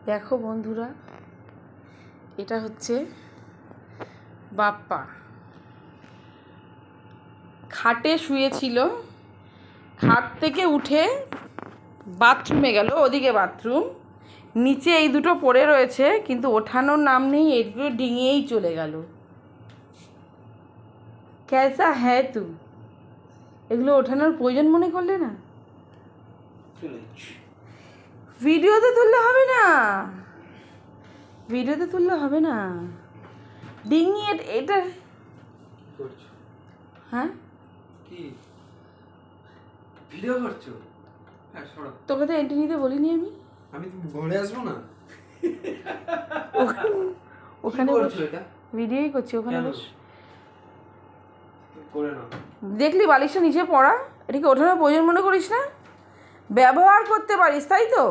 দেখো বন্ধুরা, এটা হচ্ছে বাপ্পা। খাটে শুয়েছিল, খাট থেকে উঠে বাথরুমে গেল, ওদিকে বাথরুম, নিচে এই দুটো পড়ে রয়েছে কিন্তু ওঠানোর নাম নেই, এগুলো ডিঙিয়েই চলে গেল। ক্যাসা হ্যাঁ তু, এগুলো ওঠানোর প্রয়োজন মনে করলে না? ভিডিওতে তুললে হবে না, ভিডিওতে তুললে হবে না। ডিঙি এটা হ্যাঁ কি ভিডিও করছো? হ্যাঁ সরো। তোকে তো এন্ট্রি নিতে বলিনি আমি। আমি তো ঘরে আসবো না। ওখানে করছো এটা? ভিডিওই করছি, ওখানে বস করে নাও। দেখলি বালিশটা নিচে পড়া, এটাকে ওঠানোর প্রয়োজন মনে করিস না? ব্যবহার করতে পারিস, তাই তো?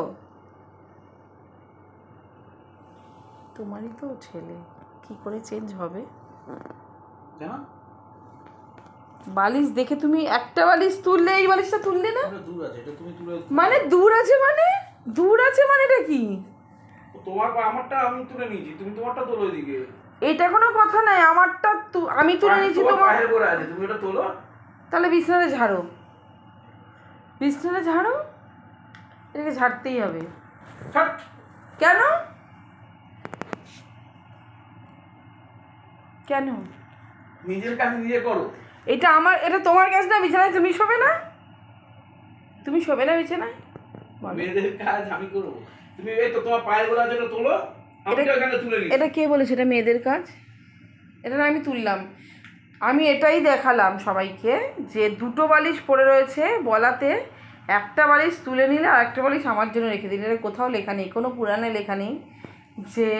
তোমারই তো ছেলে, কি করে চেঞ্জ হবে? বালিশ দেখে তুমি একটা বালিশ তুললে, এই বালিশটা তুললে না? দূর আছে এটা, তুমি তুলে। মানে দূর আছে মানে? দূর আছে মানে এটা কি? তোমার আমারটা আমি তুলে নিয়েছি, তুমি তোমারটা তোলো এদিকে। এটা কোনো কথা নাই, আমারটা আমি তুলে নিয়েছি, তোমার বাইরে করে আছে, তুমি এটা তোলো। তাহলে বিছানাটা ঝাড়ো, বিছানাটা ঝাড়ো, এটাকে ঝাড়তেই হবে। কেন কেন? নিজের কাজ নিজে করো। এটা আমার, এটা তোমার কাজ না। বিছানায় তুমি শোবে না? তুমি শোবে না বিছানায়? মেয়েদের কাজ আমি করবো। তুমি এই তো তোমার পায়ের গোড়া যেটা তোলো, আমি তো এখানে তুলে নিই। এটা কে বলেছে এটা মেয়েদের কাজ? এটা না আমি তুললাম, আমি এটাই দেখালাম সবাইকে যে দুটো বালিশ পড়ে রয়েছে বলাতে, একটা বালিশ তুলে নিলে আর একটা বালিশ আমার জন্য রেখে দিলে। এটা কোথাও লেখা নেই, কোনো পুরাণে লেখা নেই যে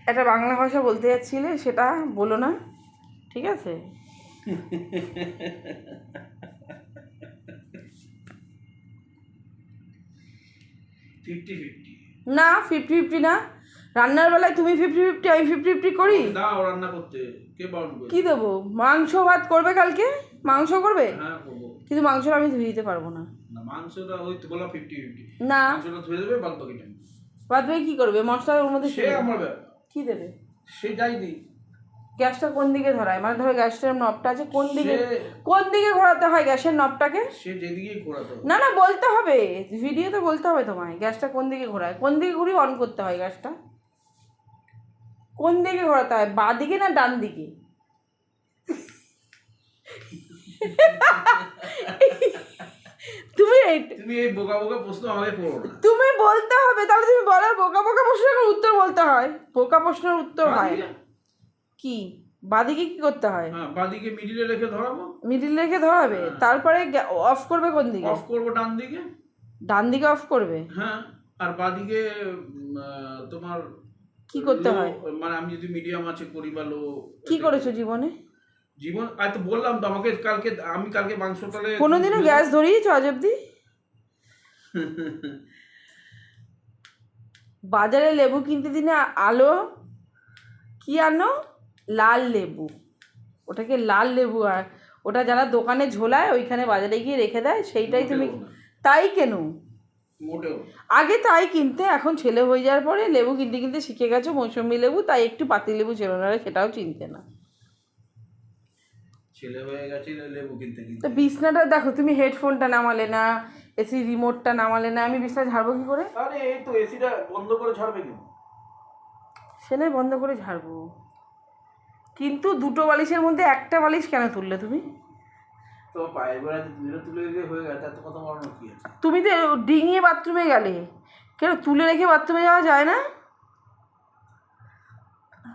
একটা বাংলা ভাষা বলতে যাচ্ছিলে, সেটা বলো না, ঠিক আছে? না 50-50 না, রান্নার বেলায় তুমি 50-50, আমি 50-50 করি। দাও রান্না করতে, কে বারণ করে? কি দেবো? মাংস ভাত করবে কালকে, মাংস করবে। হ্যাঁ করব, কিন্তু মাংসটা আমি ধুয়ে দিতে পারবো না। না মাংসটা ওই তো বলা 50-50 না, মাংসটা ধুয়ে দেবে, বাদ বাকিটা বাদ বাকি কি করবে? মশলা ওর মধ্যে সে আমার ব্যাপার। কি দেবে? সে যাই দিই। গ্যাসটা কোন দিকে ধরায়? মানে ধরো গ্যাসটার নবটা আছে কোন দিকে, কোন দিকে ঘোরাতে হয় গ্যাসের নবটাকে? সে যেদিকেই ঘোরাতে হবে। না না, বলতে হবে, ভিডিওতে বলতে হবে তোমায় গ্যাসটা কোন দিকে ঘোরায়, কোন দিকে ঘুরিয়ে অন করতে হয় গ্যাসটা, কোন দিকে ঘোরাতে হয়, বাঁ দিকে না ডান দিকে? তুমি এই বোকা বোকা প্রশ্ন আমাকে করো না। তুমি বলতে হবে, তাহলে তুমি বলো। বোকা বোকা প্রশ্নের উত্তর বলতে হয়, বোকা প্রশ্নের উত্তর হয় কি? বাদিকে কি করতে হয়? হ্যাঁ বাদিকে মিডিলে রেখে ধরাবো। মিডিল রেখে ধরাবে, তারপরে অফ করবে কোন দিকে? অফ করবো ডান দিকে। ডান দিকে অফ করবে? হ্যাঁ, আর বাদিকে তোমার কি করতে হয়? মানে আমি যদি মিডিয়াম আছে করি বা লো। কি করেছো জীবনে? জীবন আজ তো বললাম তো, আমাকে কালকে মাংস তাহলে কোনোদিনও গ্যাস ধরিয়েছো আজ অব্দি? বাজারে লেবু কিনতে দিনে আলো কি আনো? লাল লেবু, ওটাকে লাল লেবু, আর ওটা যারা দোকানে ঝোলায় ওইখানে বাজারে গিয়ে রেখে দেয়, সেইটাই তুমি তাই কেন? মোটেও আগে তাই কিনতে, এখন ছেলে হয়ে যাওয়ার পরে লেবু কিনতে কিনতে শিখে গেছো মৌসুমি লেবু, তাই একটু পাতি লেবু ছিল না, সেটাও চিনতে না। ছেলে হয়ে গেছে লেবু কিনতে কিনতে। তো বিছনাটা দেখো, তুমি হেডফোনটা নামালে না, এসি রিমোটটা নামালে না, আমি বিছনা ঝাড়বো কি করে? আরে এই তো এসিটা বন্ধ করে ছাড়বে কেন? সেলাই বন্ধ করে ঝাড়বো, কিন্তু দুটো বালিশের মধ্যে একটা বালিশ কেন তুললে তুমি? তো পায়ের গোড়া দুটো তুলে দিলে হয়ে গেছে, এত কথা বলার কি আছে? তুমি তো ডিঙিয়ে বাথরুমে গেলে, কেন তুলে রেখে বাথরুমে যাওয়া যায় না?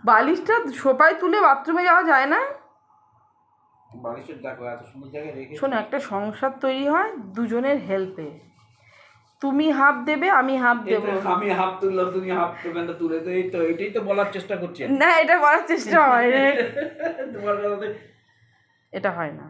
বালিশটা সোফায় তুলে বাথরুমে যাওয়া যায় না? বালিশের দেখো এত সুন্দর জায়গায় রেখে। শোনো, একটা সংসার তৈরি হয় দুজনের হেল্পে, তুমি হাফ দেবে, আমি হাফ দেবো। আমি হাফ তুললাম, তুমি হাফ দোকানটা তুলে তো, এই তো এটাই তো বলার চেষ্টা করছি। না, এটা বলার চেষ্টা হয় না, তোমার কথাতে এটা হয় না।